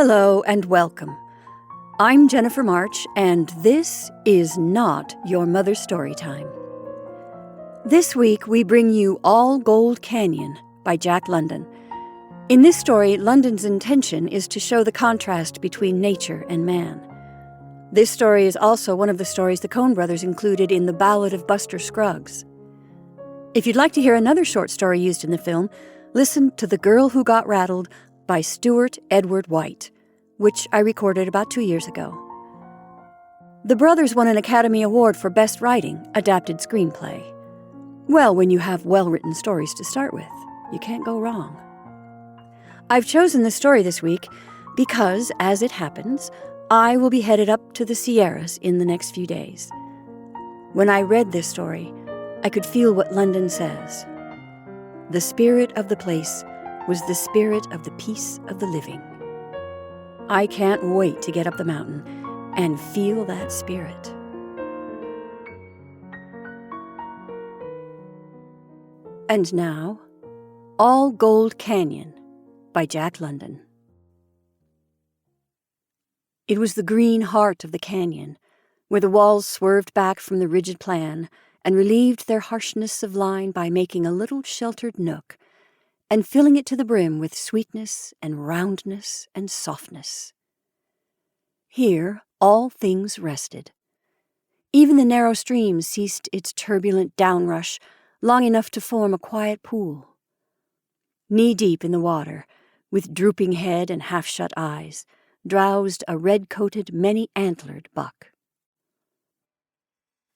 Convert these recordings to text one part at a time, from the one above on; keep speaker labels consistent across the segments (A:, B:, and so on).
A: Hello and welcome. I'm Jennifer March, and this is not your mother's story time. This week we bring you All Gold Canyon by Jack London. In this story, London's intention is to show the contrast between nature and man. This story is also one of the stories the Cohn brothers included in the Ballad of Buster Scruggs. If you'd like to hear another short story used in the film, listen to The Girl Who Got Rattled by Stewart Edward White, which I recorded about 2 years ago. The brothers won an Academy Award for Best Writing, Adapted Screenplay. Well, when you have well-written stories to start with, you can't go wrong. I've chosen this story this week because, as it happens, I will be headed up to the Sierras in the next few days. When I read this story, I could feel what London says. The spirit of the place was the spirit of the peace of the living. I can't wait to get up the mountain and feel that spirit. And now, All Gold Canyon by Jack London. It was the green heart of the canyon, where the walls swerved back from the rigid plan and relieved their harshness of line by making a little sheltered nook and filling it to the brim with sweetness and roundness and softness. Here all things rested. Even the narrow stream ceased its turbulent downrush long enough to form a quiet pool. Knee-deep in the water, with drooping head and half-shut eyes, drowsed a red-coated, many-antlered buck.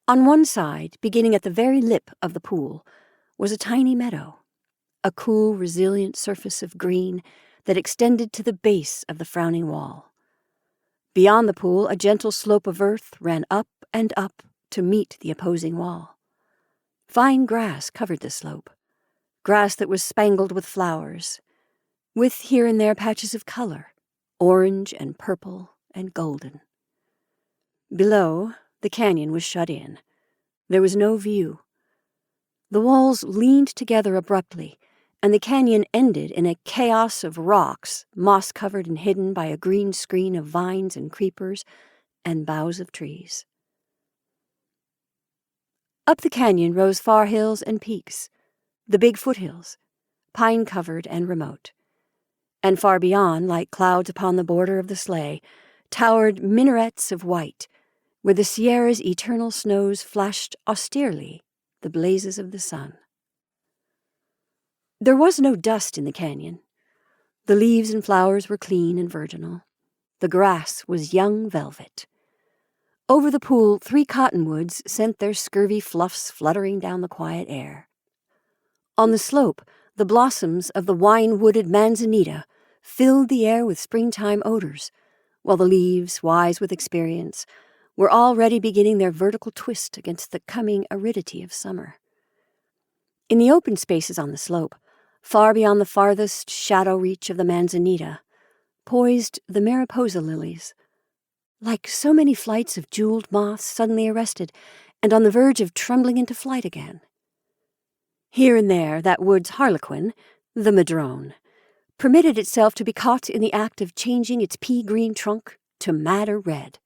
A: On one side, beginning at the very lip of the pool, was a tiny meadow, a cool, resilient surface of green that extended to the base of the frowning wall. Beyond the pool, a gentle slope of earth ran up and up to meet the opposing wall. Fine grass covered the slope, grass that was spangled with flowers, with here and there patches of color, orange and purple and golden. Below, the canyon was shut in. There was no view. The walls leaned together abruptly, and the canyon ended in a chaos of rocks, moss-covered and hidden by a green screen of vines and creepers and boughs of trees. Up the canyon rose far hills and peaks, the big foothills, pine-covered and remote. And far beyond, like clouds upon the border of the sleigh, towered minarets of white, where the Sierra's eternal snows flashed austerely the blazes of the sun. There was no dust in the canyon. The leaves and flowers were clean and virginal. The grass was young velvet. Over the pool, 3 cottonwoods sent their scurvy fluffs fluttering down the quiet air. On the slope, the blossoms of the wine-wooded manzanita filled the air with springtime odors, while the leaves, wise with experience, were already beginning their vertical twist against the coming aridity of summer. In the open spaces on the slope, far beyond the farthest shadow reach of the manzanita, poised the mariposa lilies, like so many flights of jeweled moths suddenly arrested and on the verge of trembling into flight again. Here and there, that wood's harlequin, the madrone, permitted itself to be caught in the act of changing its pea-green trunk to madder red,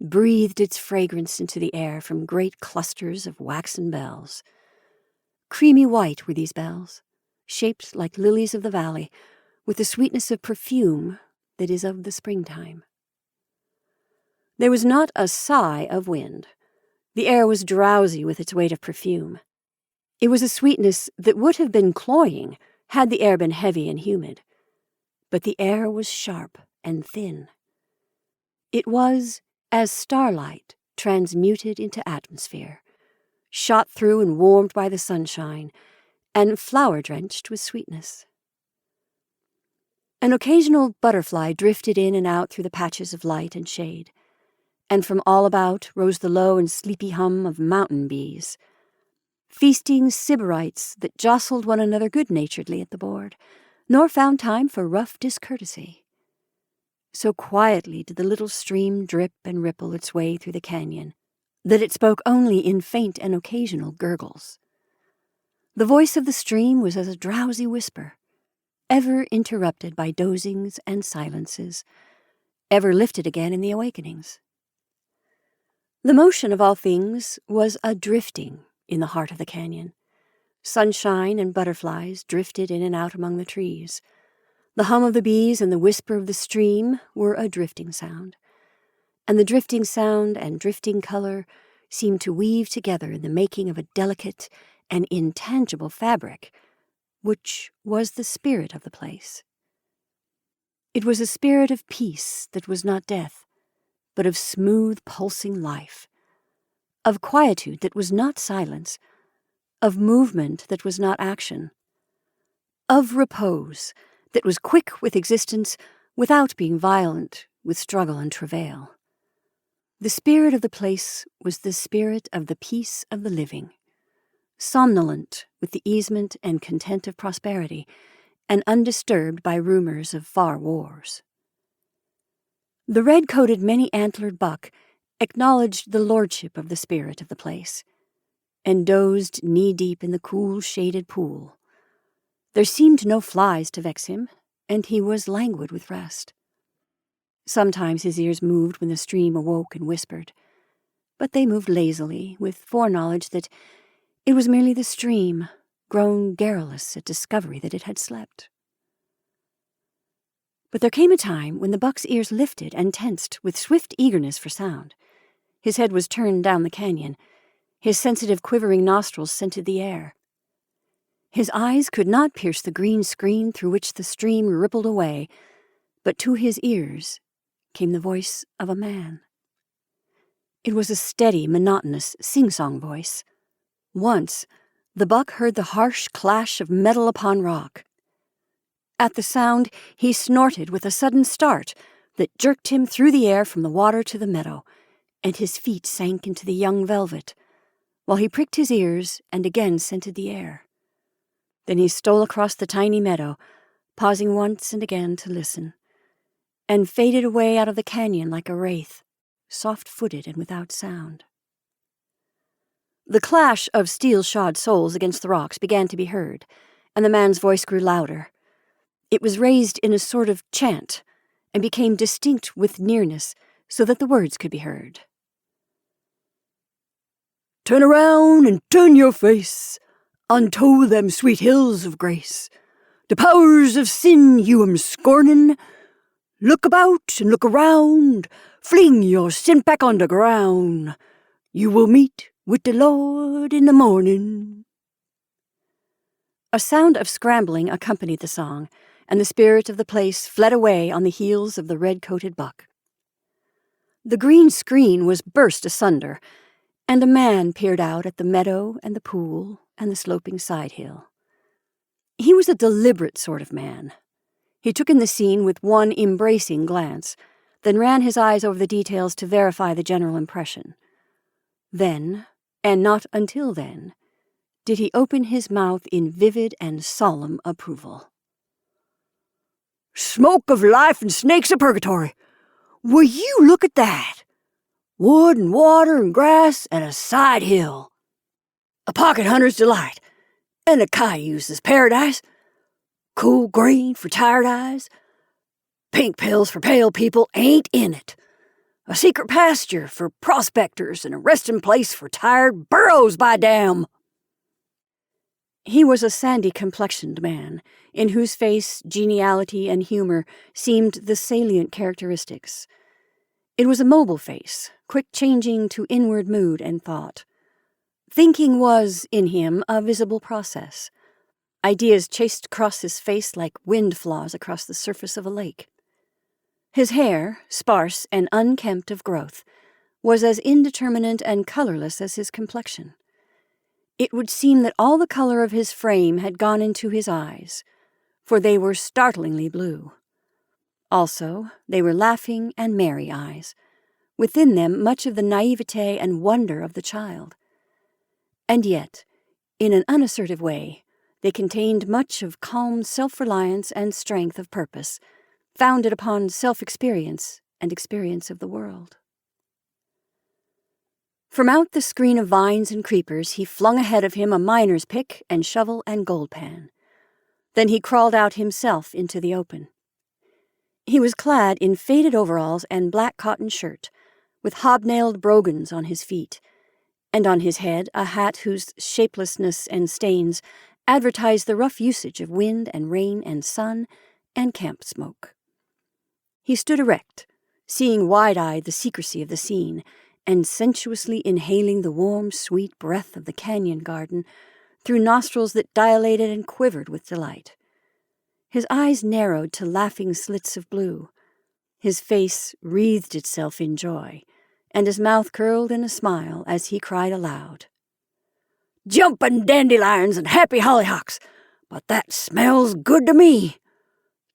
A: breathed its fragrance into the air from great clusters of waxen bells. Creamy white were these bells, shaped like lilies of the valley, with the sweetness of perfume that is of the springtime. There was not a sigh of wind. The air was drowsy with its weight of perfume. It was a sweetness that would have been cloying had the air been heavy and humid. But the air was sharp and thin. It was as starlight transmuted into atmosphere, shot through and warmed by the sunshine, and flower-drenched with sweetness. An occasional butterfly drifted in and out through the patches of light and shade, and from all about rose the low and sleepy hum of mountain bees, feasting sybarites that jostled one another good-naturedly at the board, nor found time for rough discourtesy. So quietly did the little stream drip and ripple its way through the canyon, that it spoke only in faint and occasional gurgles. The voice of the stream was as a drowsy whisper, ever interrupted by dozings and silences, ever lifted again in the awakenings. The motion of all things was a drifting in the heart of the canyon. Sunshine and butterflies drifted in and out among the trees. The hum of the bees and the whisper of the stream were a drifting sound, and the drifting sound and drifting color seemed to weave together in the making of a delicate and intangible fabric, which was the spirit of the place. It was a spirit of peace that was not death, but of smooth, pulsing life, of quietude that was not silence, of movement that was not action, of repose that was quick with existence without being violent with struggle and travail. The spirit of the place was the spirit of the peace of the living, somnolent with the easement and content of prosperity, and undisturbed by rumors of far wars. The red-coated, many-antlered buck acknowledged the lordship of the spirit of the place, and dozed knee-deep in the cool, shaded pool. There seemed no flies to vex him, and he was languid with rest. Sometimes his ears moved when the stream awoke and whispered, but they moved lazily, with foreknowledge that it was merely the stream, grown garrulous at discovery that it had slept. But there came a time when the buck's ears lifted and tensed with swift eagerness for sound. His head was turned down the canyon. His sensitive, quivering nostrils scented the air. His eyes could not pierce the green screen through which the stream rippled away, but to his ears came the voice of a man. It was a steady, monotonous, sing-song voice. Once, the buck heard the harsh clash of metal upon rock. At the sound, he snorted with a sudden start that jerked him through the air from the water to the meadow, and his feet sank into the young velvet, while he pricked his ears and again scented the air. Then he stole across the tiny meadow, pausing once and again to listen, and faded away out of the canyon like a wraith, soft-footed and without sound. The clash of steel-shod soles against the rocks began to be heard, and the man's voice grew louder. It was raised in a sort of chant, and became distinct with nearness, so that the words could be heard. "Turn around and turn your face unto them sweet hills of grace. The powers of sin you am scorning. Look about and look around. Fling your sin back on the ground. You will meet with the Lord in the morning." A sound of scrambling accompanied the song, and the spirit of the place fled away on the heels of the red-coated buck. The green screen was burst asunder, and a man peered out at the meadow and the pool and the sloping side-hill. He was a deliberate sort of man. He took in the scene with one embracing glance, then ran his eyes over the details to verify the general impression. Then, and not until then, did he open his mouth in vivid and solemn approval. "Smoke of life and snakes of purgatory! Will you look at that? Wood and water and grass and a side hill. A pocket hunter's delight, and a cayuse's paradise. Cool green for tired eyes. Pink pills for pale people ain't in it. A secret pasture for prospectors and a resting place for tired burros, by damn." He was a sandy-complexioned man, in whose face geniality and humor seemed the salient characteristics. It was a mobile face, quick-changing to inward mood and thought. Thinking was, in him, a visible process. Ideas chased across his face like wind flaws across the surface of a lake. His hair, sparse and unkempt of growth, was as indeterminate and colorless as his complexion. It would seem that all the color of his frame had gone into his eyes, for they were startlingly blue. Also, they were laughing and merry eyes, within them much of the naivete and wonder of the child. And yet, in an unassertive way, they contained much of calm self-reliance and strength of purpose, founded upon self-experience and experience of the world. From out the screen of vines and creepers he flung ahead of him a miner's pick and shovel and gold pan. Then he crawled out himself into the open. He was clad in faded overalls and black cotton shirt, with hobnailed brogans on his feet, and on his head a hat whose shapelessness and stains advertised the rough usage of wind and rain and sun and camp smoke. He stood erect, seeing wide-eyed the secrecy of the scene, and sensuously inhaling the warm, sweet breath of the canyon garden through nostrils that dilated and quivered with delight. His eyes narrowed to laughing slits of blue. His face wreathed itself in joy, and his mouth curled in a smile as he cried aloud, "Jumpin' dandelions and happy hollyhocks, but that smells good to me.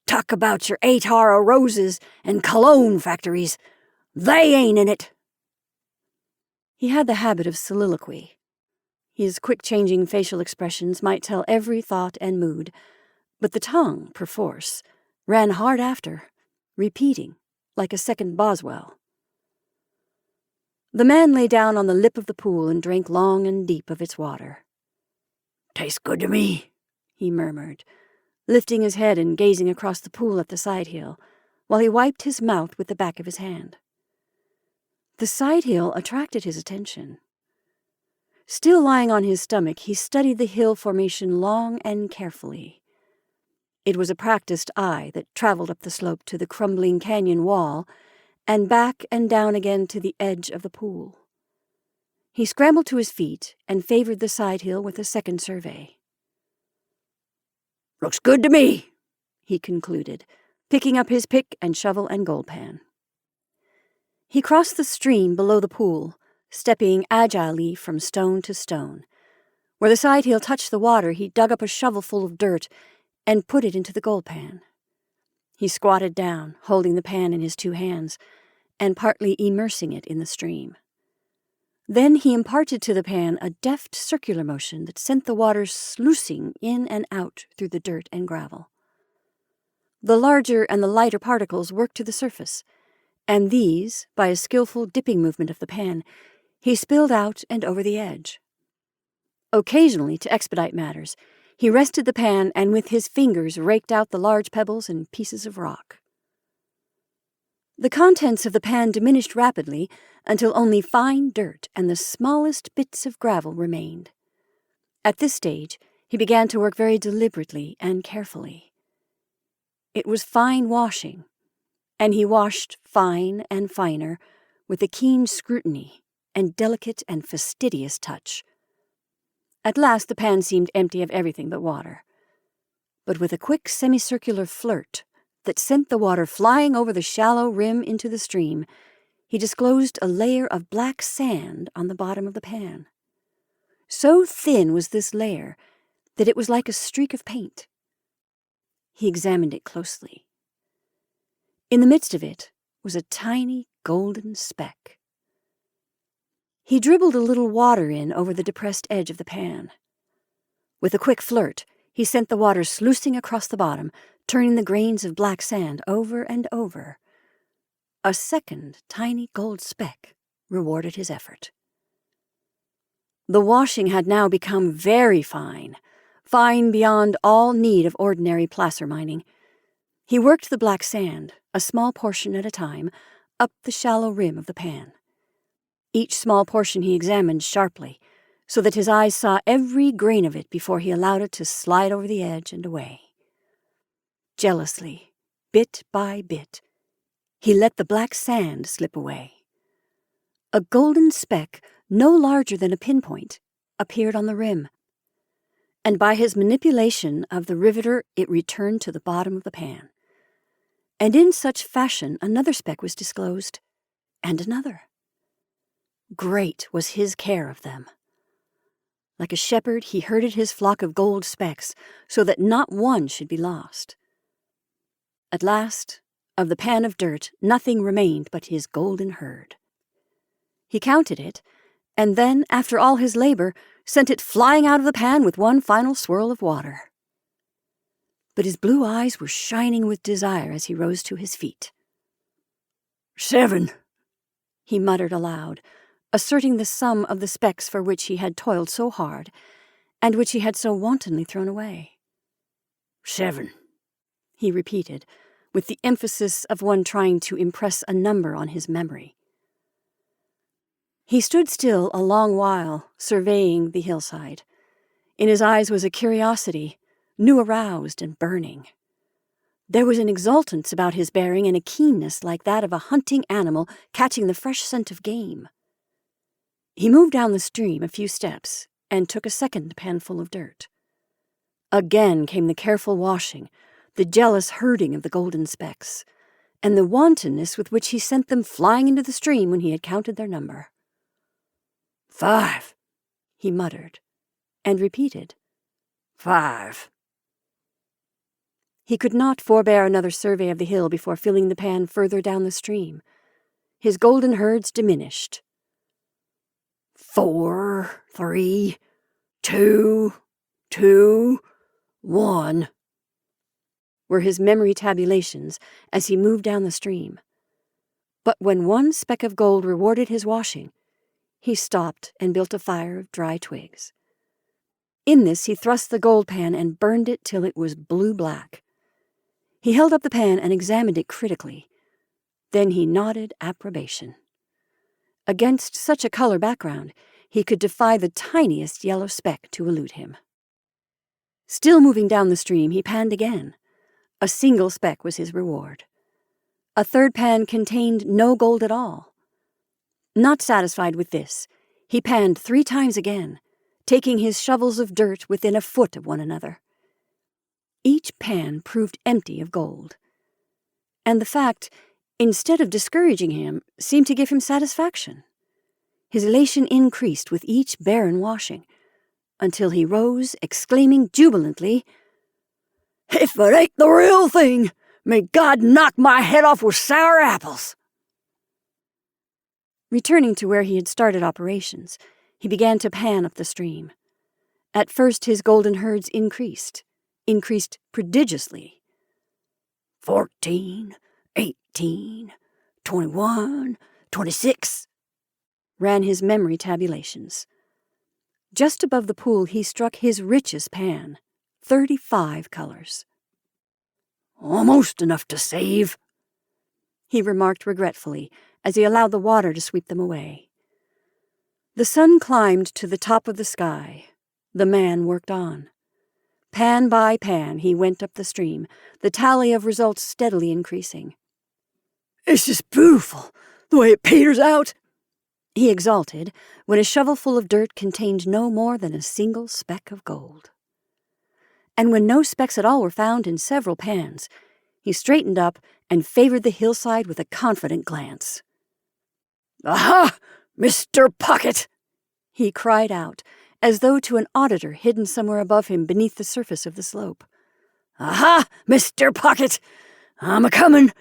A: Talk about your attar o' roses and cologne factories. They ain't in it." He had the habit of soliloquy. His quick-changing facial expressions might tell every thought and mood, but the tongue, perforce, ran hard after, repeating, like a second Boswell. The man lay down on the lip of the pool and drank long and deep of its water. "Tastes good to me," he murmured, lifting his head and gazing across the pool at the side hill, while he wiped his mouth with the back of his hand. The side hill attracted his attention. Still lying on his stomach, he studied the hill formation long and carefully. It was a practiced eye that traveled up the slope to the crumbling canyon wall and back and down again to the edge of the pool. He scrambled to his feet and favored the side hill with a second survey. "Looks good to me," he concluded, picking up his pick and shovel and gold pan. He crossed the stream below the pool, stepping agilely from stone to stone. Where the side hill touched the water, he dug up a shovelful of dirt and put it into the gold pan. He squatted down, holding the pan in his two hands, and partly immersing it in the stream. Then he imparted to the pan a deft circular motion that sent the water sluicing in and out through the dirt and gravel. The larger and the lighter particles worked to the surface, and these, by a skillful dipping movement of the pan, he spilled out and over the edge. Occasionally, to expedite matters, he rested the pan and with his fingers raked out the large pebbles and pieces of rock. The contents of the pan diminished rapidly until only fine dirt and the smallest bits of gravel remained. At this stage, he began to work very deliberately and carefully. It was fine washing, and he washed fine and finer with a keen scrutiny and delicate and fastidious touch. At last the pan seemed empty of everything but water. But with a quick semicircular flirt that sent the water flying over the shallow rim into the stream, he disclosed a layer of black sand on the bottom of the pan. So thin was this layer that it was like a streak of paint. He examined it closely. In the midst of it was a tiny golden speck. He dribbled a little water in over the depressed edge of the pan. With a quick flirt, he sent the water sluicing across the bottom, turning the grains of black sand over and over. A second tiny gold speck rewarded his effort. The washing had now become very fine, fine beyond all need of ordinary placer mining. He worked the black sand, a small portion at a time, up the shallow rim of the pan. Each small portion he examined sharply, so that his eyes saw every grain of it before he allowed it to slide over the edge and away. Jealously, bit by bit, he let the black sand slip away. A golden speck, no larger than a pinpoint, appeared on the rim, and by his manipulation of the riveter it returned to the bottom of the pan. And in such fashion another speck was disclosed, and another. Great was his care of them. Like a shepherd, he herded his flock of gold specks so that not one should be lost. At last, of the pan of dirt, nothing remained but his golden herd. He counted it, and then, after all his labor, sent it flying out of the pan with one final swirl of water. But his blue eyes were shining with desire as he rose to his feet. 7, he muttered aloud, asserting the sum of the specks for which he had toiled so hard, and which he had so wantonly thrown away.
B: 7,
A: he repeated, with the emphasis of one trying to impress a number on his memory. He stood still a long while, surveying the hillside. In his eyes was a curiosity, new aroused and burning. There was an exultance about his bearing and a keenness like that of a hunting animal catching the fresh scent of game. He moved down the stream a few steps and took a second panful of dirt. Again came the careful washing, the jealous herding of the golden specks, and the wantonness with which he sent them flying into the stream when he had counted their number.
B: 5,
A: he muttered, and repeated,
B: 5.
A: He could not forbear another survey of the hill before filling the pan further down the stream. His golden herds diminished.
B: 4, 3, 2, 2, 1,
A: were his memory tabulations as he moved down the stream. But when one speck of gold rewarded his washing, he stopped and built a fire of dry twigs. In this he thrust the gold pan and burned it till it was blue-black. He held up the pan and examined it critically. Then he nodded approbation. Against such a color background, he could defy the tiniest yellow speck to elude him. Still moving down the stream, he panned again. A single speck was his reward. A third pan contained no gold at all. Not satisfied with this, he panned 3 times again, taking his shovels of dirt within a foot of one another. Each pan proved empty of gold. And the fact, instead of discouraging him, seemed to give him satisfaction. His elation increased with each barren washing, until he rose, exclaiming jubilantly,
B: "If it ain't the real thing, may God knock my head off with sour apples!"
A: Returning to where he had started operations, he began to pan up the stream. At first his golden herds increased prodigiously.
B: 14, 18, 21, 26,
A: ran his memory tabulations. Just above the pool he struck his richest pan, 35 colors.
B: "Almost enough to save,"
A: he remarked regretfully as he allowed the water to sweep them away. The sun climbed to the top of the sky. The man worked on. Pan by pan he went up the stream, the tally of results steadily increasing.
B: "It's just beautiful, the way it peters out,"
A: he exulted when a shovelful of dirt contained no more than a single speck of gold. And when no specks at all were found in several pans, he straightened up and favored the hillside with a confident glance.
B: "Aha, Mr. Pocket!"
A: he cried out, as though to an auditor hidden somewhere above him beneath the surface of the slope.
B: "Aha, Mr. Pocket! I'm a-comin',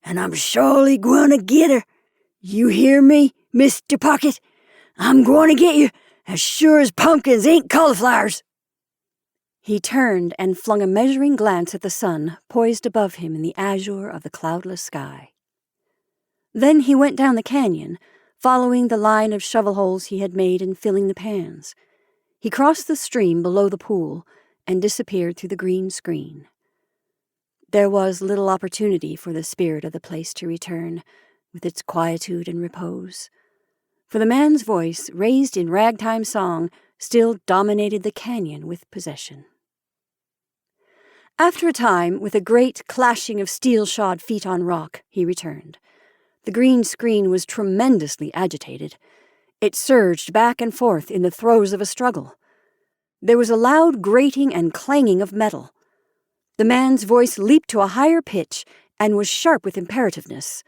B: and I'm surely gwine to get her. You hear me, Mr. Pocket? I'm gwine to get you, as sure as pumpkins ain't cauliflowers."
A: He turned and flung a measuring glance at the sun poised above him in the azure of the cloudless sky. Then he went down the canyon, following the line of shovel holes he had made in filling the pans. He crossed the stream below the pool and disappeared through the green screen. There was little opportunity for the spirit of the place to return, with its quietude and repose, for the man's voice, raised in ragtime song, still dominated the canyon with possession. After a time, with a great clashing of steel-shod feet on rock, he returned. The green screen was tremendously agitated. It surged back and forth in the throes of a struggle. There was a loud grating and clanging of metal. The man's voice leaped to a higher pitch and was sharp with imperativeness.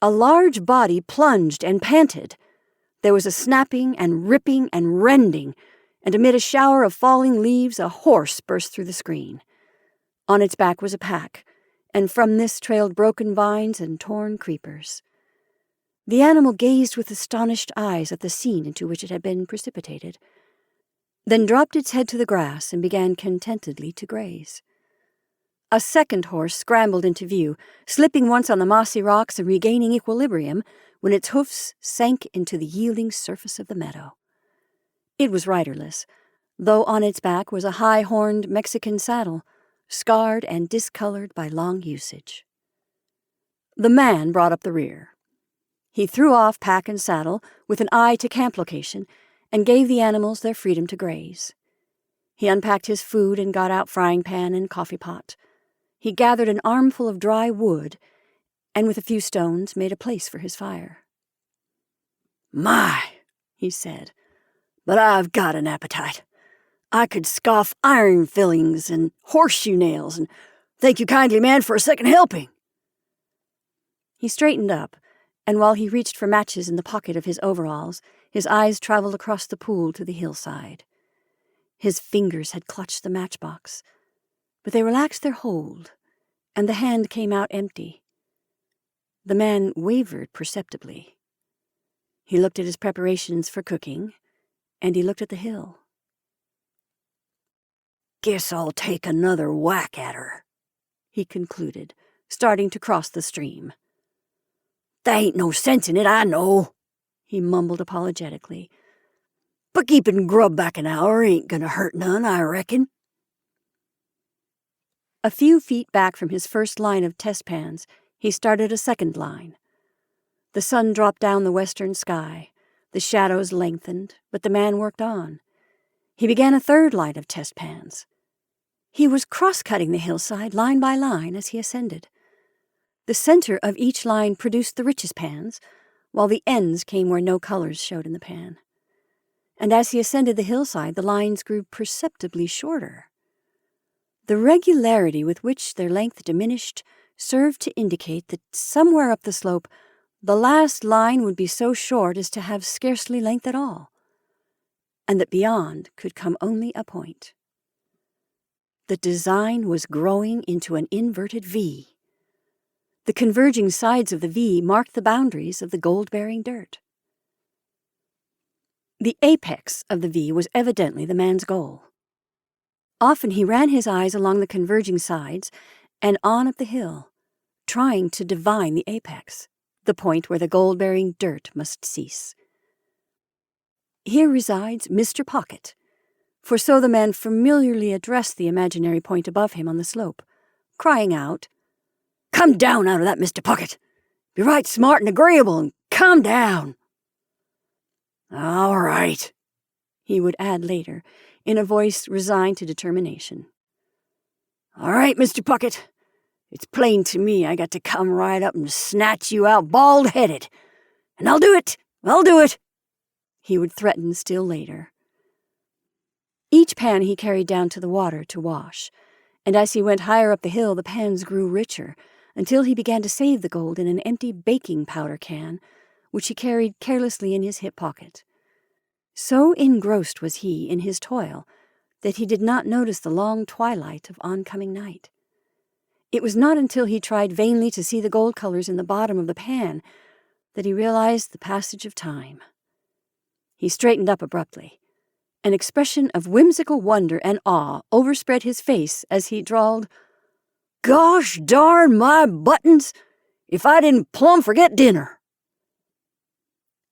A: A large body plunged and panted. There was a snapping and ripping and rending, and amid a shower of falling leaves a horse burst through the screen. On its back was a pack, and from this trailed broken vines and torn creepers. The animal gazed with astonished eyes at the scene into which it had been precipitated, then dropped its head to the grass and began contentedly to graze. A second horse scrambled into view, slipping once on the mossy rocks and regaining equilibrium when its hoofs sank into the yielding surface of the meadow. It was riderless, though on its back was a high-horned Mexican saddle, scarred and discolored by long usage. The man brought up the rear. He threw off pack and saddle with an eye to camp location and gave the animals their freedom to graze. He unpacked his food and got out frying pan and coffee pot. He gathered an armful of dry wood and with a few stones made a place for his fire.
B: "My," he said, "but I've got an appetite. I could scoff iron fillings and horseshoe nails, and thank you kindly, man, for a second helping."
A: He straightened up, and while he reached for matches in the pocket of his overalls, his eyes traveled across the pool to the hillside. His fingers had clutched the matchbox, but they relaxed their hold, and the hand came out empty. The man wavered perceptibly. He looked at his preparations for cooking, and he looked at the hill.
B: "Guess I'll take another whack at her,"
A: he concluded, starting to cross the stream.
B: "There ain't no sense in it, I know," he mumbled apologetically. "But keeping grub back an hour ain't gonna hurt none, I reckon."
A: A few feet back from his first line of test pans, he started a second line. The sun dropped down the western sky. The shadows lengthened, but the man worked on. He began a third line of test pans. He was cross-cutting the hillside line by line as he ascended. The center of each line produced the richest pans, while the ends came where no colors showed in the pan. And as he ascended the hillside, the lines grew perceptibly shorter. The regularity with which their length diminished served to indicate that somewhere up the slope, the last line would be so short as to have scarcely length at all, and that beyond could come only a point. The design was growing into an inverted V. The converging sides of the V marked the boundaries of the gold-bearing dirt. The apex of the V was evidently the man's goal. Often he ran his eyes along the converging sides and on up the hill, trying to divine the apex, the point where the gold-bearing dirt must cease. "Here resides Mr. Pocket," for so the man familiarly addressed the imaginary point above him on the slope, crying out,
B: "Come down out of that, Mr. Pocket. Be right smart and agreeable, and come down." "All right," he would add later, in a voice resigned to determination. "All right, Mr. Pocket. It's plain to me I got to come right up and snatch you out bald-headed. And I'll do it, he would threaten still later. Each pan he carried down to the water to wash, and as he went higher up the hill the pans grew richer, until he began to save the gold in an empty baking powder can, which he carried carelessly in his hip pocket. So engrossed was he in his toil that he did not notice the long twilight of oncoming night. It was not until he tried vainly to see the gold colors in the bottom of the pan that he realized the passage of time. He straightened up abruptly. An expression of whimsical wonder and awe overspread his face as he drawled, "Gosh darn my buttons, if I didn't plumb forget dinner."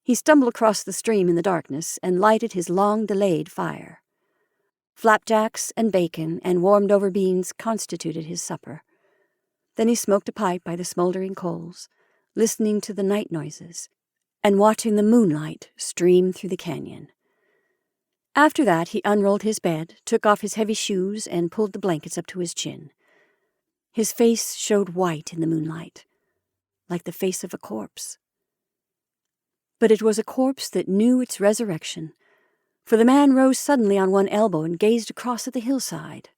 B: He stumbled across the stream in the darkness and lighted his long-delayed fire. Flapjacks and bacon and warmed-over beans constituted his supper. Then he smoked a pipe by the smoldering coals, listening to the night noises and watching the moonlight stream through the canyon. After that, he unrolled his bed, took off his heavy shoes, and pulled the blankets up to his chin. His face showed white in the moonlight, like the face of a corpse. But it was a corpse that knew its resurrection, for the man rose suddenly on one elbow and gazed across at the hillside.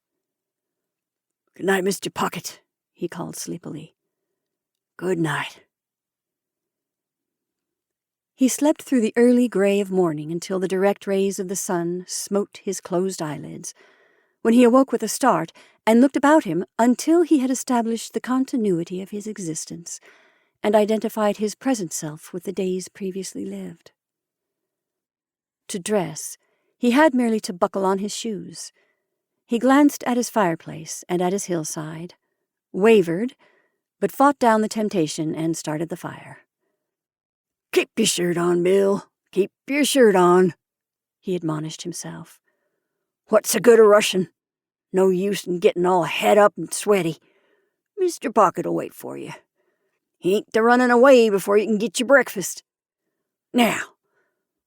B: "Good night, Mr. Pocket," he called sleepily. "Good night." He slept through the early gray of morning until the direct rays of the sun smote his closed eyelids, when he awoke with a start and looked about him until he had established the continuity of his existence and identified his present self with the days previously lived. To dress, he had merely to buckle on his shoes. He glanced at his fireplace and at his hillside, wavered, but fought down the temptation and started the fire. "Keep your shirt on, Bill. Keep your shirt on," he admonished himself. What's the good of rushing? No use in getting all het up and sweaty. Mr. Pocket'll wait for you. He ain't to running away before you can get your breakfast. Now,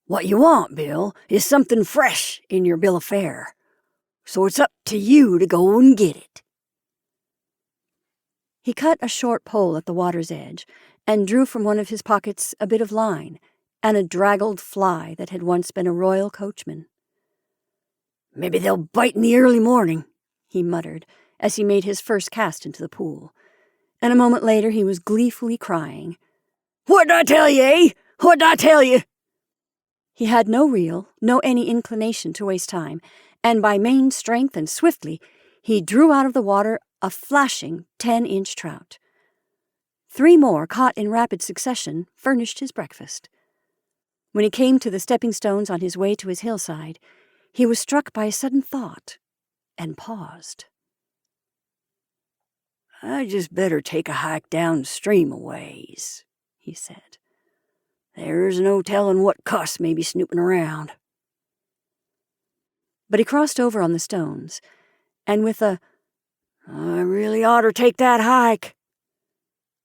B: what you want, Bill, is something fresh in your bill of fare. So it's up to you to go and get it.
A: He cut a short pole at the water's edge and drew from one of his pockets a bit of line and a draggled fly that had once been a royal coachman.
B: Maybe they'll bite in the early morning,
A: he muttered as he made his first cast into the pool, and a moment later he was gleefully crying,
B: "What'd I tell you, eh? What'd I tell you?"
A: He had no reel, no any inclination to waste time, and by main strength and swiftly, he drew out of the water a flashing 10-inch trout. 3 more, caught in rapid succession, furnished his breakfast. When he came to the stepping stones on his way to his hillside, he was struck by a sudden thought, and paused.
B: "I just better take a hike downstream a ways," he said. "There's no telling what cuss may be snooping around."
A: But he crossed over on the stones, and with a,
B: "I really oughter take that hike,"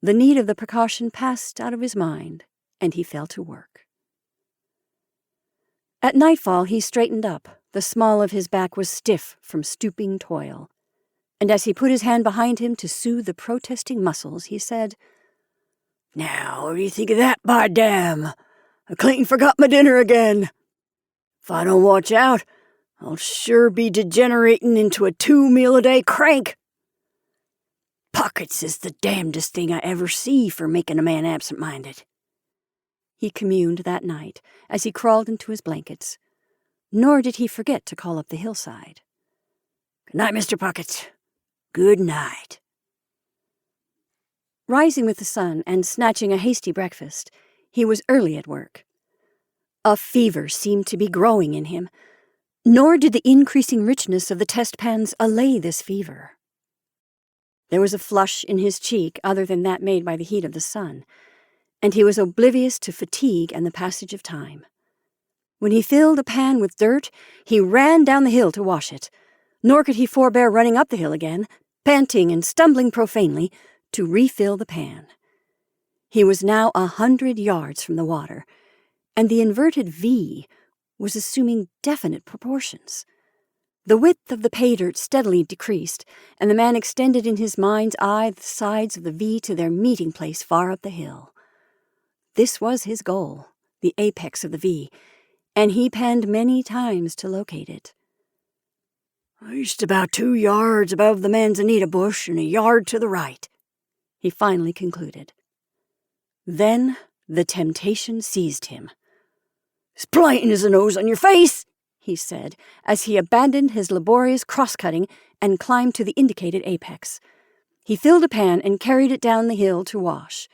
A: the need of the precaution passed out of his mind, and he fell to work. At nightfall he straightened up. The small of his back was stiff from stooping toil, and as he put his hand behind him to soothe the protesting muscles, he said,
B: "Now, what do you think of that, by damn? I clean forgot my dinner again. If I don't watch out, I'll sure be degenerating into a 2-meal-a-day crank. Pockets is the damnedest thing I ever see for making a man absent-minded."
A: He communed that night as he crawled into his blankets, nor did he forget to call up the hillside.
B: "Good night, Mr. Pockets. Good night."
A: Rising with the sun and snatching a hasty breakfast, he was early at work. A fever seemed to be growing in him, nor did the increasing richness of the test pans allay this fever. There was a flush in his cheek other than that made by the heat of the sun, and he was oblivious to fatigue and the passage of time. When he filled a pan with dirt, he ran down the hill to wash it, nor could he forbear running up the hill again, panting and stumbling profanely, to refill the pan. He was now 100 yards from the water, and the inverted V was assuming definite proportions. The width of the pay dirt steadily decreased, and the man extended in his mind's eye the sides of the V to their meeting place far up the hill. This was his goal, the apex of the V, and he panned many times to locate it.
B: "Just about 2 yards above the manzanita bush and a yard to the right,"
A: he finally concluded. Then the temptation seized him.
B: "Splint as a nose on your face,"
A: he said, as he abandoned his laborious cross-cutting and climbed to the indicated apex. He filled a pan and carried it down the hill to wash.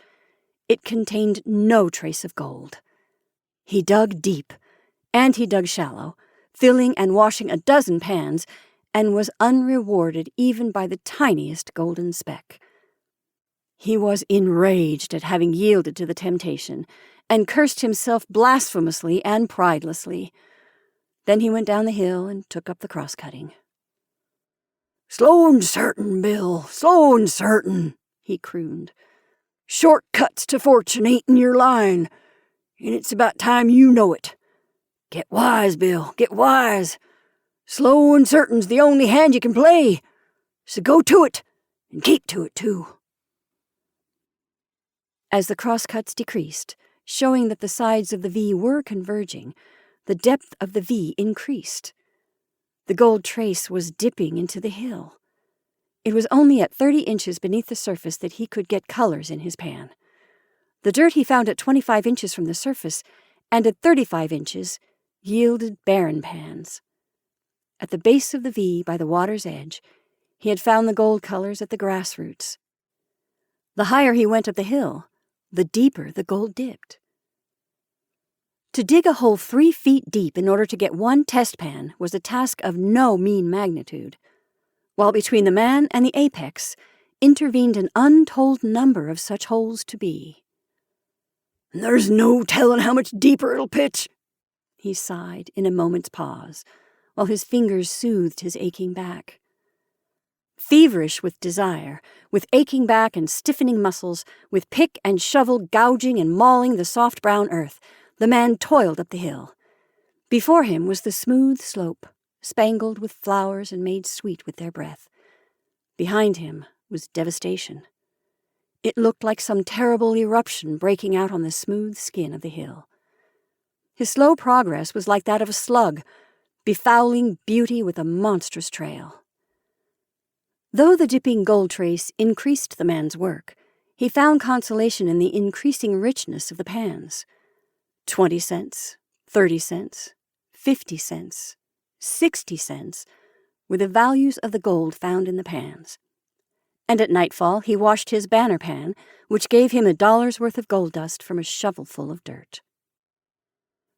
A: It contained no trace of gold. He dug deep, and he dug shallow, filling and washing a dozen pans, and was unrewarded even by the tiniest golden speck. He was enraged at having yielded to the temptation, and cursed himself blasphemously and pridelessly. Then he went down the hill and took up the cross-cutting.
B: "Slow and certain, Bill, slow and certain," he crooned. "Shortcuts to fortune ain't in your line, and it's about time you know it. Get wise, Bill, get wise. Slow and certain's the only hand you can play, so go to it, and keep to it, too."
A: As the crosscuts decreased, showing that the sides of the V were converging, the depth of the V increased. The gold trace was dipping into the hill. It was only at 30 inches beneath the surface that he could get colors in his pan. The dirt he found at 25 inches from the surface, and at 35 inches, yielded barren pans. At the base of the V, by the water's edge, he had found the gold colors at the grass roots. The higher he went up the hill, the deeper the gold dipped. To dig a hole 3 feet deep in order to get one test pan was a task of no mean magnitude, while between the man and the apex intervened an untold number of such holes to be.
B: "There's no telling how much deeper it'll pitch,"
A: he sighed in a moment's pause, while his fingers soothed his aching back. Feverish with desire, with aching back and stiffening muscles, with pick and shovel gouging and mauling the soft brown earth, the man toiled up the hill. Before him was the smooth slope, spangled with flowers and made sweet with their breath. Behind him was devastation. It looked like some terrible eruption breaking out on the smooth skin of the hill. His slow progress was like that of a slug, befouling beauty with a monstrous trail. Though the dipping gold trace increased the man's work, he found consolation in the increasing richness of the pans. 20 cents, 30 cents, 50 cents, 60 cents were the values of the gold found in the pans. And at nightfall he washed his banner pan, which gave him $1's worth of gold dust from a shovelful of dirt.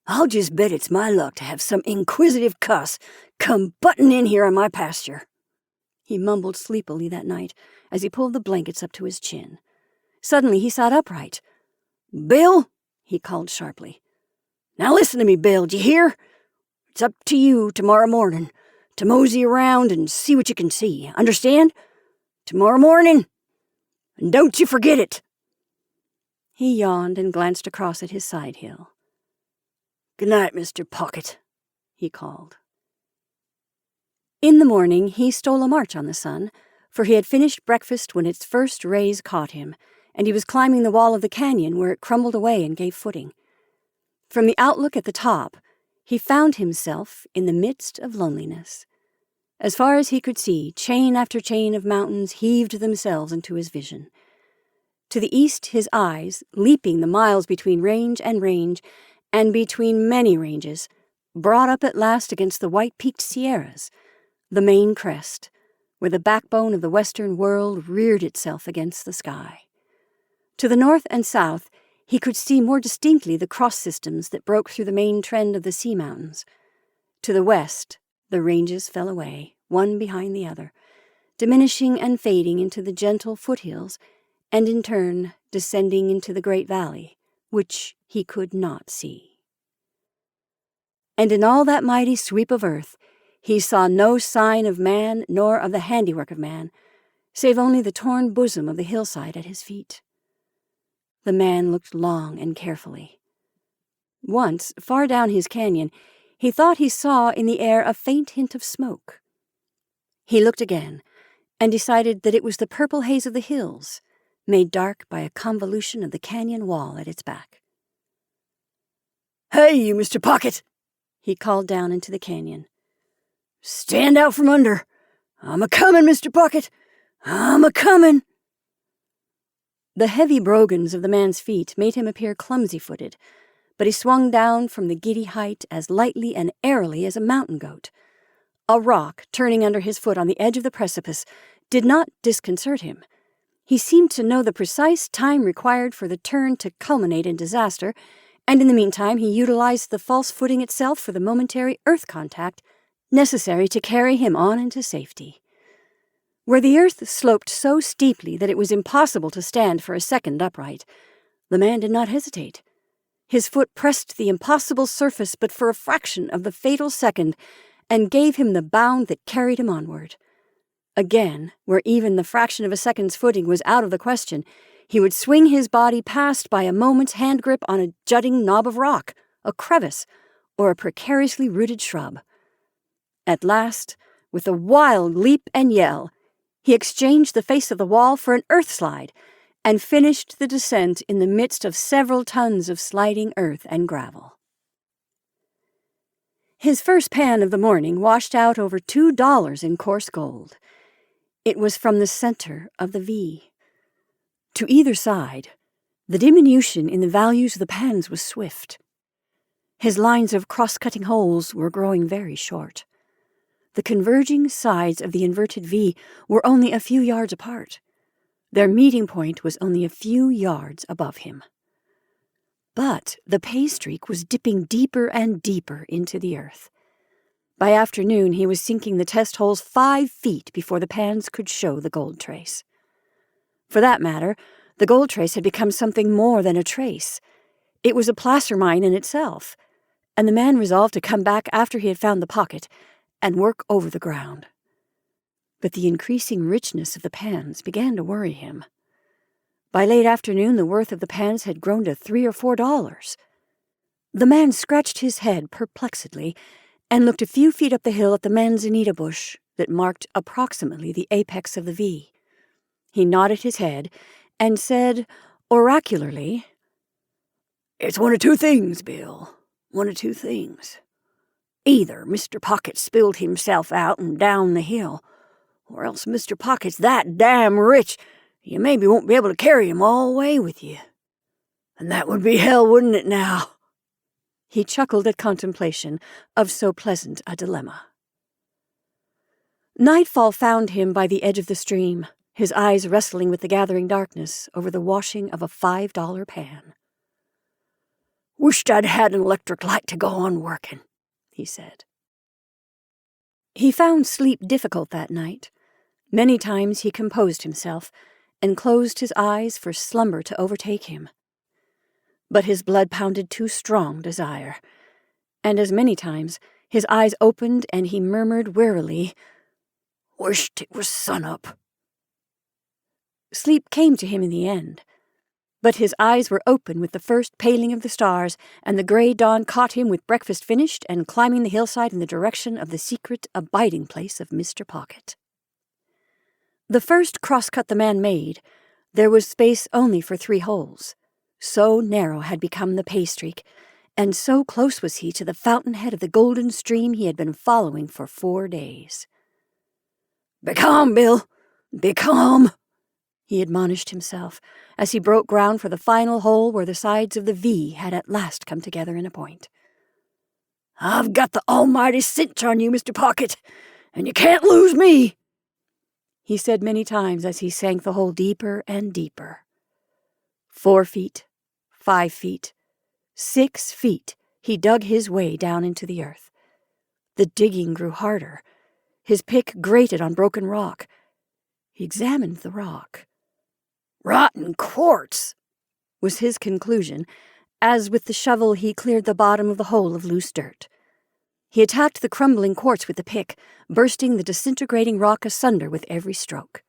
B: I'll just bet it's my luck to have some inquisitive cuss come butting in here on my pasture,
A: he mumbled sleepily that night as he pulled the blankets up to his chin. Suddenly he sat upright.
B: "Bill,"
A: he called sharply.
B: "Now listen to me, Bill, d'you hear? It's up to you tomorrow morning to mosey around and see what you can see, understand? Tomorrow morning, and don't you forget it."
A: He yawned and glanced across at his side hill.
B: "Good night, Mr. Pocket," he called.
A: In the morning he stole a march on the sun, for he had finished breakfast when its first rays caught him, and he was climbing the wall of the canyon where it crumbled away and gave footing. From the outlook at the top, he found himself in the midst of loneliness. As far as he could see, chain after chain of mountains heaved themselves into his vision. To the east his eyes, leaping the miles between range and between many ranges, brought up at last against the white-peaked Sierras, the main crest, where the backbone of the western world reared itself against the sky. To the north and south, he could see more distinctly the cross systems that broke through the main trend of the sea mountains. To the west, the ranges fell away, one behind the other, diminishing and fading into the gentle foothills, and in turn descending into the great valley, which he could not see. And in all that mighty sweep of earth, he saw no sign of man nor of the handiwork of man, save only the torn bosom of the hillside at his feet. The man looked long and carefully. Once, far down his canyon, he thought he saw in the air a faint hint of smoke. He looked again, and decided that it was the purple haze of the hills, made dark by a convolution of the canyon wall at its back.
B: "Hey, you, Mr. Pocket,"
A: he called down into the canyon.
B: "Stand out from under. I'm a-comin', Mr. Pocket. I'm a-comin'."
A: The heavy brogans of the man's feet made him appear clumsy-footed, but he swung down from the giddy height as lightly and airily as a mountain goat. A rock, turning under his foot on the edge of the precipice, did not disconcert him. He seemed to know the precise time required for the turn to culminate in disaster, and in the meantime he utilized the false footing itself for the momentary earth contact necessary to carry him on into safety. Where the earth sloped so steeply that it was impossible to stand for a second upright, the man did not hesitate. His foot pressed the impossible surface but for a fraction of the fatal second, and gave him the bound that carried him onward. Again, where even the fraction of a second's footing was out of the question, he would swing his body past by a moment's hand grip on a jutting knob of rock, a crevice, or a precariously rooted shrub. At last, with a wild leap and yell, he exchanged the face of the wall for an earth slide, and finished the descent in the midst of several tons of sliding earth and gravel. His first pan of the morning washed out over $2 in coarse gold. It was from the center of the V. To either side, the diminution in the values of the pans was swift. His lines of cross-cutting holes were growing very short. The converging sides of the inverted V were only a few yards apart. Their meeting point was only a few yards above him. But the pay streak was dipping deeper and deeper into the earth. By afternoon, he was sinking the test holes 5 feet before the pans could show the gold trace. For that matter, the gold trace had become something more than a trace. It was a placer mine in itself, and the man resolved to come back after he had found the pocket and work over the ground. But the increasing richness of the pans began to worry him. By late afternoon, the worth of the pans had grown to $3 or $4. The man scratched his head perplexedly and looked a few feet up the hill at the manzanita bush that marked approximately the apex of the V. He nodded his head and said oracularly, "It's one of two things, Bill. One of two things. Either Mr. Pocket spilled himself out and down the hill, or else Mr. Pocket's that damn rich you maybe won't be able to carry him all the way with you. And that would be hell, wouldn't it now?" He chuckled at contemplation of so pleasant a dilemma. Nightfall found him by the edge of the stream, his eyes wrestling with the gathering darkness over the washing of a $5 pan. "Wished I'd had an electric light to go on working," he said. He found sleep difficult that night. Many times he composed himself and closed his eyes for slumber to overtake him. But his blood pounded too strong desire, and as many times his eyes opened and he murmured wearily, "Wished it was sunup." Sleep came to him in the end, but his eyes were open with the first paling of the stars, and the gray dawn caught him with breakfast finished and climbing the hillside in the direction of the secret abiding place of Mr. Pocket. The first crosscut the man made, there was space only for 3 holes. So narrow had become the pay streak, and so close was he to the fountainhead of the golden stream he had been following for 4 days. "Be calm, Bill, be calm," he admonished himself, as he broke ground for the final hole where the sides of the V had at last come together in a point. "I've got the almighty cinch on you, Mr. Pocket, and you can't lose me," he said many times as he sank the hole deeper and deeper. 4 feet, 5 feet, 6 feet, he dug his way down into the earth. The digging grew harder. His pick grated on broken rock. He examined the rock. "Rotten quartz," was his conclusion, as with the shovel he cleared the bottom of the hole of loose dirt. He attacked the crumbling quartz with the pick, bursting the disintegrating rock asunder with every stroke.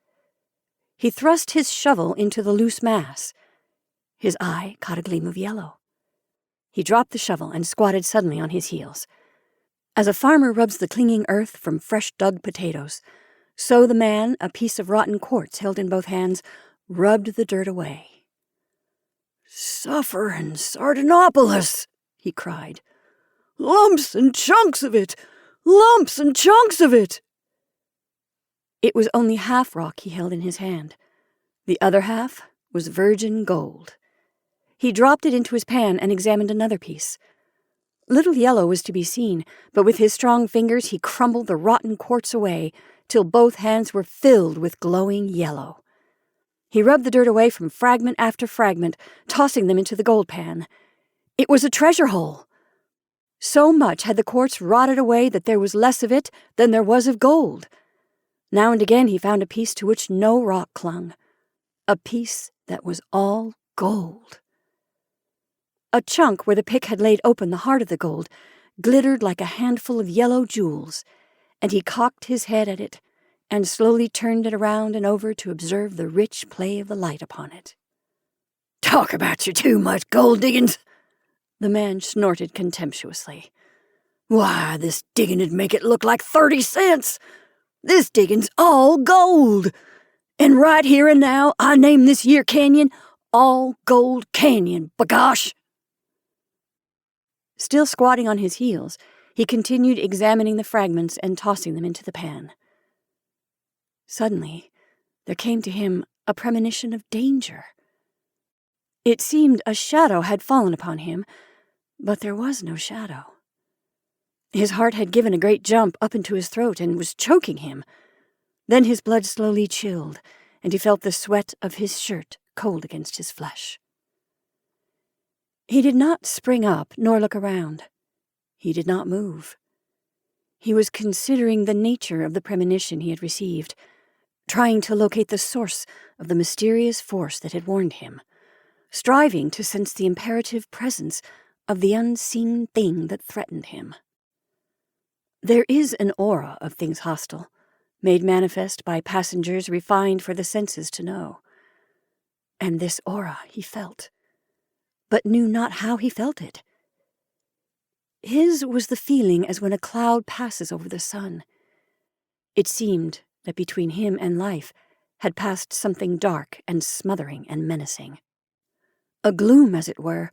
A: He thrust his shovel into the loose mass. His eye caught a gleam of yellow. He dropped the shovel and squatted suddenly on his heels. As a farmer rubs the clinging earth from fresh-dug potatoes, so the man, a piece of rotten quartz held in both hands, rubbed the dirt away. "Sufferin' Sardinopolis," he cried. "Lumps and chunks of it! Lumps and chunks of it!" It was only half rock he held in his hand. The other half was virgin gold. He dropped it into his pan and examined another piece. Little yellow was to be seen, but with his strong fingers he crumbled the rotten quartz away till both hands were filled with glowing yellow. He rubbed the dirt away from fragment after fragment, tossing them into the gold pan. It was a treasure hole. So much had the quartz rotted away that there was less of it than there was of gold. Now and again he found a piece to which no rock clung, a piece that was all gold. A chunk where the pick had laid open the heart of the gold glittered like a handful of yellow jewels, and he cocked his head at it and slowly turned it around and over to observe the rich play of the light upon it. "Talk about your too much gold diggins," the man snorted contemptuously. "Why, this diggin'd make it look like 30 cents. This diggin's all gold. And right here and now, I name this year canyon All Gold Canyon, b'gosh." Still squatting on his heels, he continued examining the fragments and tossing them into the pan. Suddenly, there came to him a premonition of danger. It seemed a shadow had fallen upon him, but there was no shadow. His heart had given a great jump up into his throat and was choking him. Then his blood slowly chilled, and he felt the sweat of his shirt cold against his flesh. He did not spring up nor look around. He did not move. He was considering the nature of the premonition he had received, trying to locate the source of the mysterious force that had warned him, striving to sense the imperative presence of the unseen thing that threatened him. There is an aura of things hostile, made manifest by passengers refined for the senses to know. And this aura he felt, but knew not how he felt it. His was the feeling as when a cloud passes over the sun. It seemed that between him and life had passed something dark and smothering and menacing. A gloom, as it were,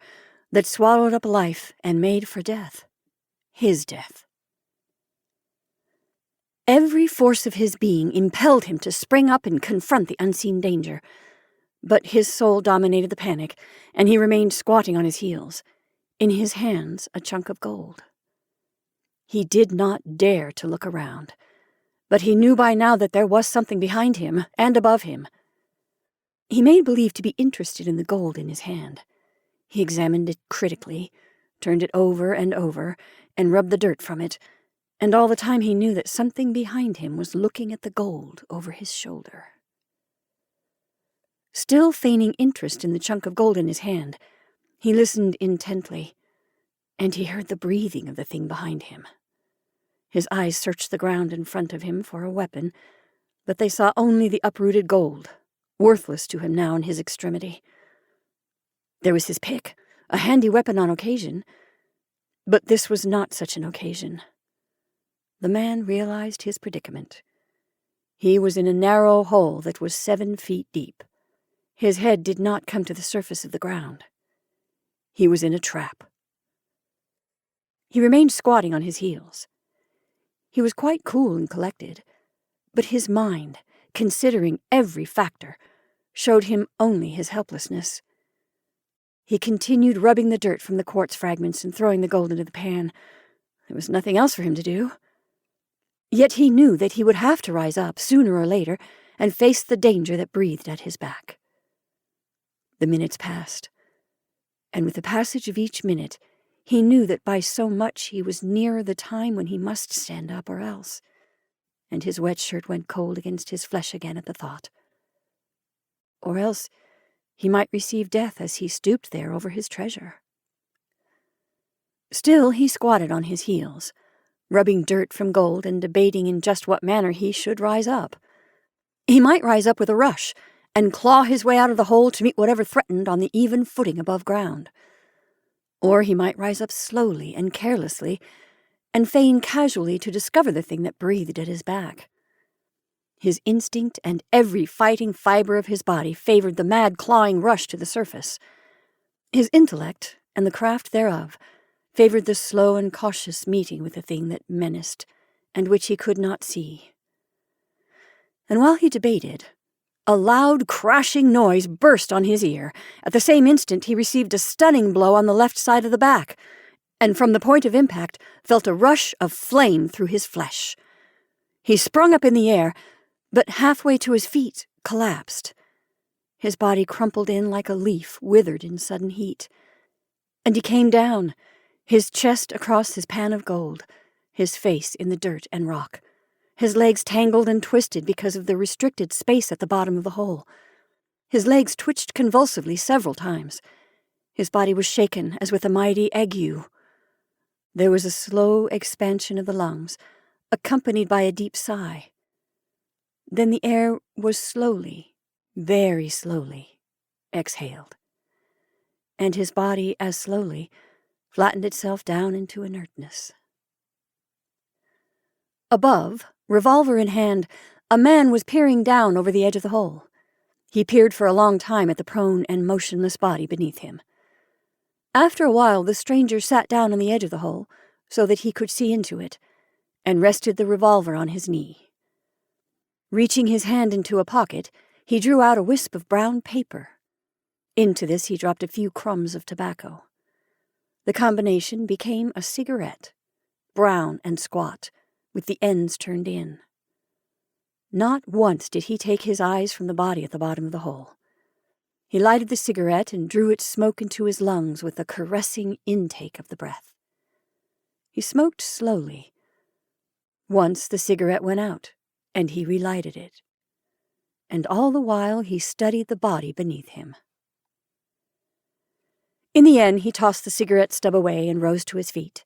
A: that swallowed up life and made for death. His death. Every force of his being impelled him to spring up and confront the unseen danger, but his soul dominated the panic, and he remained squatting on his heels, in his hands a chunk of gold. He did not dare to look around, but he knew by now that there was something behind him and above him. He made believe to be interested in the gold in his hand. He examined it critically, turned it over, and rubbed the dirt from it, and all the time he knew that something behind him was looking at the gold over his shoulder. Still feigning interest in the chunk of gold in his hand, he listened intently, and he heard the breathing of the thing behind him. His eyes searched the ground in front of him for a weapon, but they saw only the uprooted gold, worthless to him now in his extremity. There was his pick, a handy weapon on occasion, but this was not such an occasion. The man realized his predicament. He was in a narrow hole that was 7 feet deep. His head did not come to the surface of the ground. He was in a trap. He remained squatting on his heels. He was quite cool and collected, but his mind, considering every factor, showed him only his helplessness. He continued rubbing the dirt from the quartz fragments and throwing the gold into the pan. There was nothing else for him to do. Yet he knew that he would have to rise up, sooner or later, and face the danger that breathed at his back. The minutes passed, and with the passage of each minute, he knew that by so much he was nearer the time when he must stand up or else, and his wet shirt went cold against his flesh again at the thought. Or else he might receive death as he stooped there over his treasure. Still he squatted on his heels, rubbing dirt from gold and debating in just what manner he should rise up. He might rise up with a rush and claw his way out of the hole to meet whatever threatened on the even footing above ground. Or he might rise up slowly and carelessly and feign casually to discover the thing that breathed at his back. His instinct and every fighting fiber of his body favored the mad clawing rush to the surface. His intellect, and the craft thereof, favored the slow and cautious meeting with the thing that menaced, and which he could not see. And while he debated, a loud, crashing noise burst on his ear. At the same instant he received a stunning blow on the left side of the back, and from the point of impact felt a rush of flame through his flesh. He sprung up in the air, but halfway to his feet collapsed. His body crumpled in like a leaf withered in sudden heat. And he came down, his chest across his pan of gold, his face in the dirt and rock, his legs tangled and twisted because of the restricted space at the bottom of the hole. His legs twitched convulsively several times. His body was shaken as with a mighty ague. There was a slow expansion of the lungs, accompanied by a deep sigh. Then the air was slowly, very slowly, exhaled, and his body as slowly flattened itself down into inertness. Above, revolver in hand, a man was peering down over the edge of the hole. He peered for a long time at the prone and motionless body beneath him. After a while, the stranger sat down on the edge of the hole so that he could see into it, and rested the revolver on his knee. Reaching his hand into a pocket, he drew out a wisp of brown paper. Into this he dropped a few crumbs of tobacco. The combination became a cigarette, brown and squat, with the ends turned in. Not once did he take his eyes from the body at the bottom of the hole. He lighted the cigarette and drew its smoke into his lungs with a caressing intake of the breath. He smoked slowly. Once the cigarette went out, and he relighted it. And all the while he studied the body beneath him. In the end, he tossed the cigarette stub away and rose to his feet.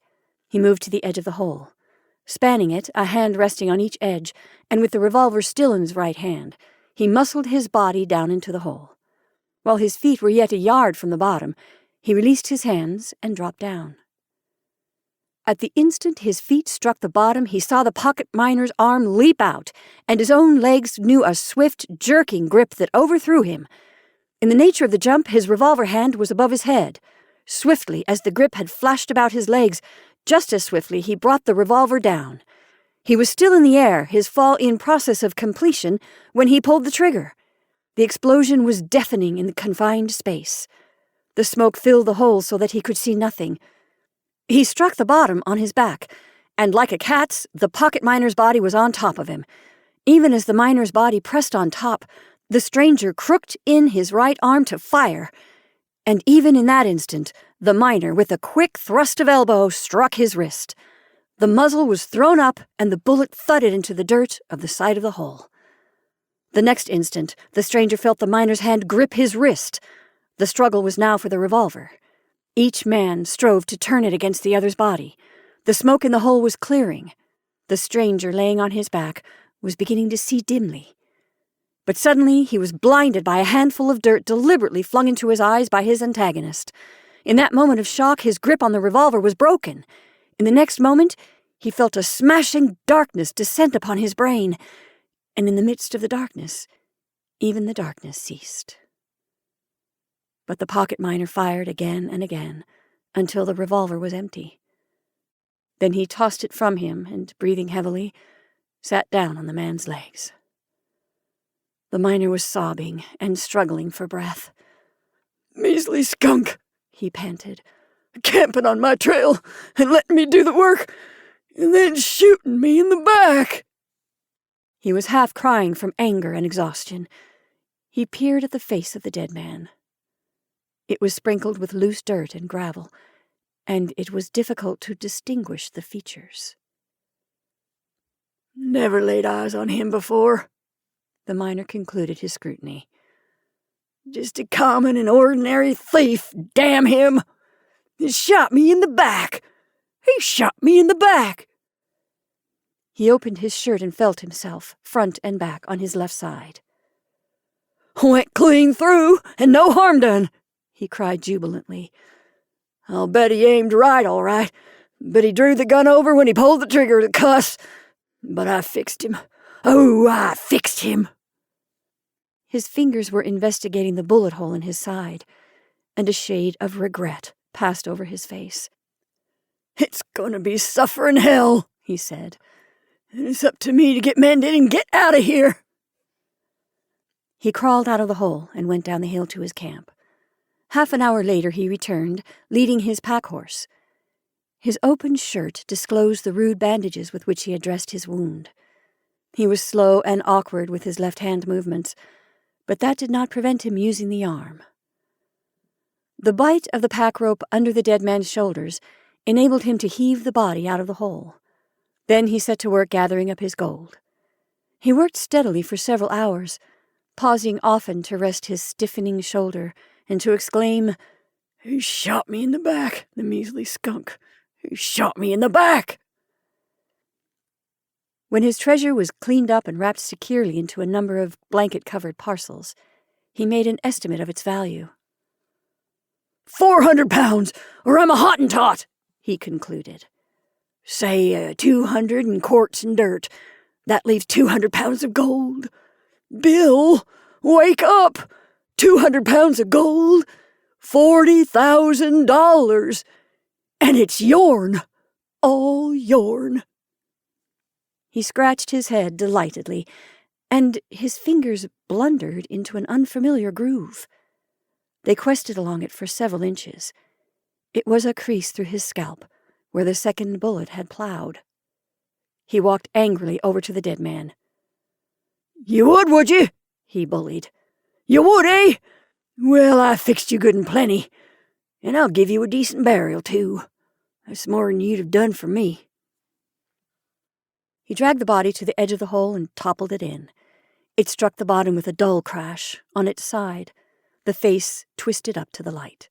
A: He moved to the edge of the hole. Spanning it, a hand resting on each edge, and with the revolver still in his right hand, he muscled his body down into the hole. While his feet were yet a yard from the bottom, he released his hands and dropped down. At the instant his feet struck the bottom, he saw the pocket miner's arm leap out, and his own legs knew a swift, jerking grip that overthrew him. In the nature of the jump, his revolver hand was above his head. Swiftly, as the grip had flashed about his legs, just as swiftly he brought the revolver down. He was still in the air, his fall in process of completion, when he pulled the trigger. The explosion was deafening in the confined space. The smoke filled the hole so that he could see nothing. He struck the bottom on his back, and like a cat's, the pocket miner's body was on top of him. Even as the miner's body pressed on top, the stranger crooked in his right arm to fire, and even in that instant, the miner, with a quick thrust of elbow, struck his wrist. The muzzle was thrown up, and the bullet thudded into the dirt of the side of the hole. The next instant, the stranger felt the miner's hand grip his wrist. The struggle was now for the revolver. Each man strove to turn it against the other's body. The smoke in the hole was clearing. The stranger, laying on his back, was beginning to see dimly. But suddenly he was blinded by a handful of dirt deliberately flung into his eyes by his antagonist. In that moment of shock, his grip on the revolver was broken. In the next moment, he felt a smashing darkness descend upon his brain, and in the midst of the darkness, even the darkness ceased. But the pocket miner fired again and again, until the revolver was empty. Then he tossed it from him and, breathing heavily, sat down on the man's legs. The miner was sobbing and struggling for breath. "Measly skunk," he panted, "camping on my trail and letting me do the work, and then shooting me in the back." He was half crying from anger and exhaustion. He peered at the face of the dead man. It was sprinkled with loose dirt and gravel, and it was difficult to distinguish the features. "Never laid eyes on him before," the miner concluded his scrutiny. "Just a common and ordinary thief, damn him! He shot me in the back! He shot me in the back!" He opened his shirt and felt himself, front and back, on his left side. "Went clean through, and no harm done," he cried jubilantly. "I'll bet he aimed right, all right, but he drew the gun over when he pulled the trigger, the cuss. But I fixed him. Oh, I fixed him." His fingers were investigating the bullet hole in his side, and a shade of regret passed over his face. "It's gonna be sufferin' hell," he said, "and it's up to me to get mended and get out of here." He crawled out of the hole and went down the hill to his camp. Half an hour later he returned, leading his pack-horse. His open shirt disclosed the rude bandages with which he had dressed his wound. He was slow and awkward with his left-hand movements, but that did not prevent him using the arm. The bite of the pack-rope under the dead man's shoulders enabled him to heave the body out of the hole. Then he set to work gathering up his gold. He worked steadily for several hours, pausing often to rest his stiffening shoulder and to exclaim, "He shot me in the back, the measly skunk! He shot me in the back!" When his treasure was cleaned up and wrapped securely into a number of blanket-covered parcels, he made an estimate of its value. £400, or I'm a Hottentot," he concluded. "Say 200 in quartz and dirt. That leaves 200 pounds of gold. Bill, wake up! 200 pounds of gold, $40,000, and it's yourn, all yourn." He scratched his head delightedly, and his fingers blundered into an unfamiliar groove. They quested along it for several inches. It was a crease through his scalp, where the second bullet had plowed. He walked angrily over to the dead man. "You would you?" he bullied. "You would, eh? Well, I fixed you good and plenty, and I'll give you a decent burial, too. That's more'n you'd have done for me." He dragged the body to the edge of the hole and toppled it in. It struck the bottom with a dull crash, on its side, the face twisted up to the light.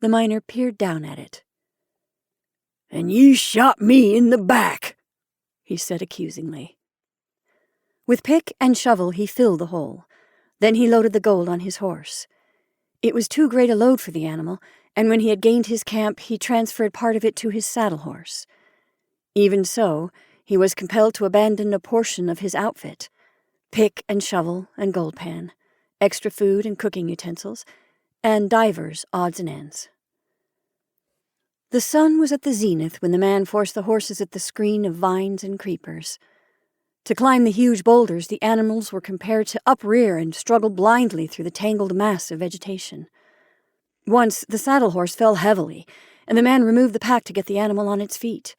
A: The miner peered down at it. "And you shot me in the back," he said accusingly. With pick and shovel he filled the hole. Then he loaded the gold on his horse. It was too great a load for the animal, and when he had gained his camp, he transferred part of it to his saddle horse. Even so, he was compelled to abandon a portion of his outfit: pick and shovel and gold pan, extra food and cooking utensils, and divers' odds and ends. The sun was at the zenith when the man forced the horses at the screen of vines and creepers. To climb the huge boulders, the animals were compelled to uprear and struggle blindly through the tangled mass of vegetation. Once, the saddle horse fell heavily, and the man removed the pack to get the animal on its feet.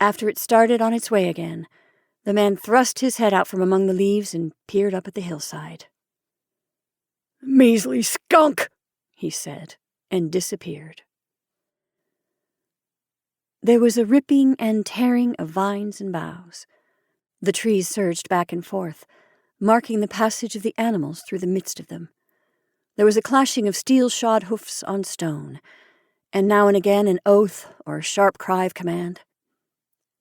A: After it started on its way again, the man thrust his head out from among the leaves and peered up at the hillside.
B: "Measly skunk,"
A: he said, and disappeared. There was a ripping and tearing of vines and boughs. The trees surged back and forth, marking the passage of the animals through the midst of them. There was a clashing of steel-shod hoofs on stone, and now and again an oath or a sharp cry of command.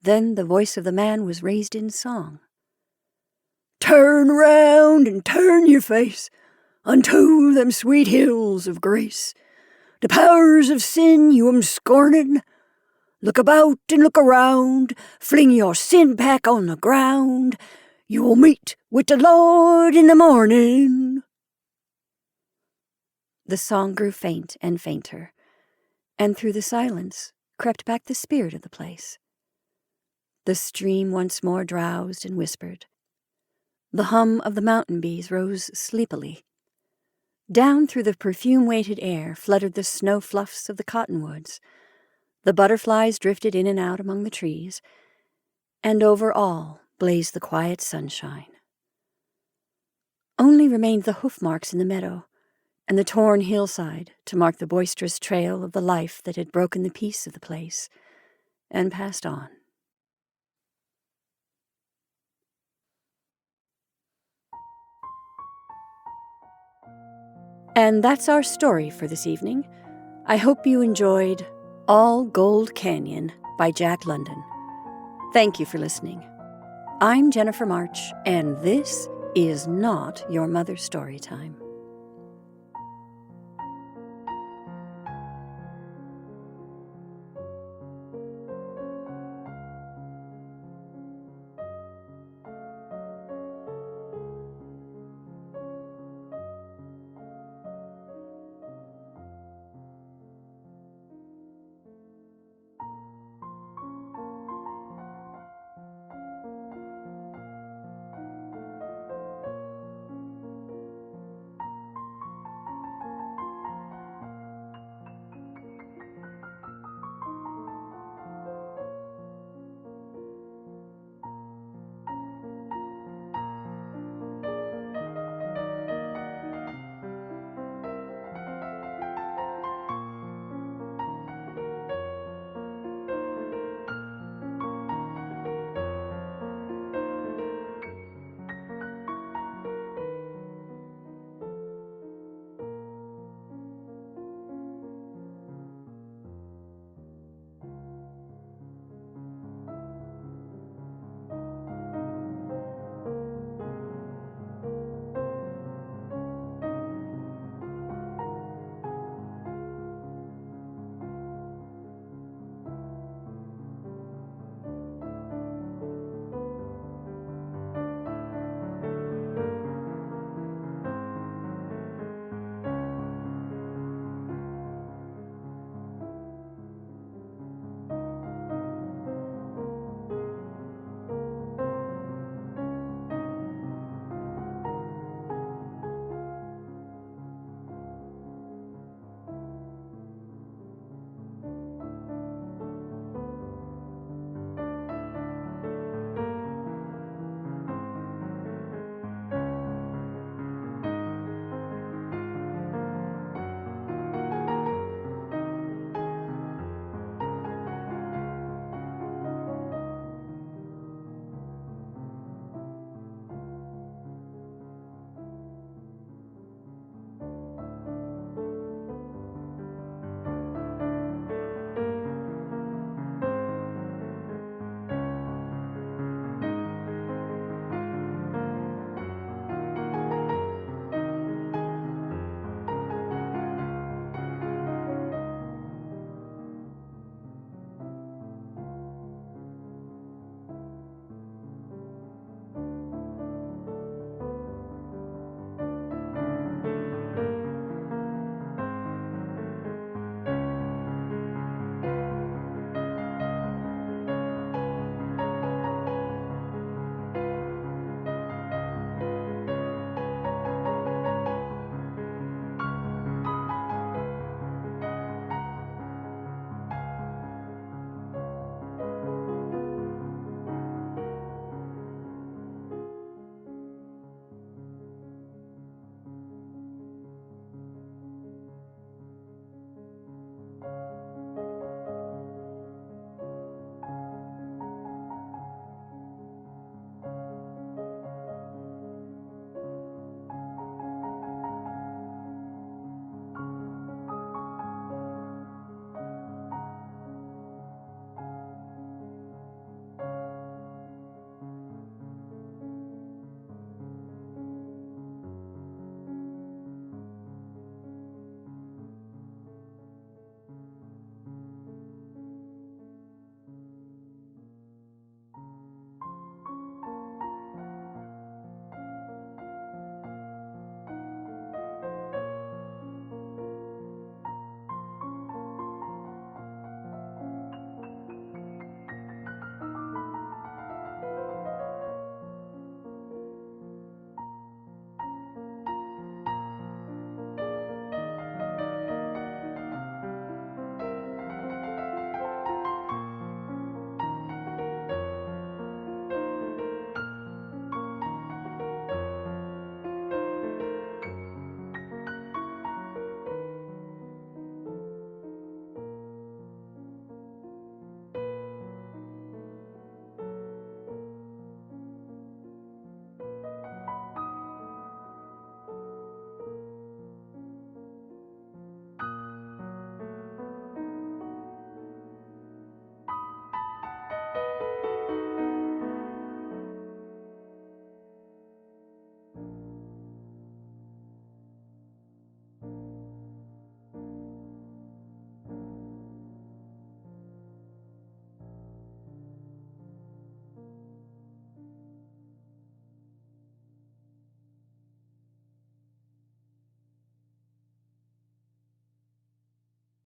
A: Then the voice of the man was raised in song.
B: "Turn round and turn your face unto them sweet hills of grace. The powers of sin you scorning. Look about and look around, fling your sin pack on the ground. You will meet with the Lord in the morning."
A: The song grew faint and fainter, and through the silence crept back the spirit of the place. The stream once more drowsed and whispered. The hum of the mountain bees rose sleepily. Down through the perfume-weighted air fluttered the snow fluffs of the cottonwoods. The butterflies drifted in and out among the trees, and over all blazed the quiet sunshine. Only remained the hoof marks in the meadow, and the torn hillside to mark the boisterous trail of the life that had broken the peace of the place and passed on. And that's our story for this evening. I hope you enjoyed All Gold Canyon by Jack London. Thank you for listening. I'm Jennifer March, and this is not your mother's story time.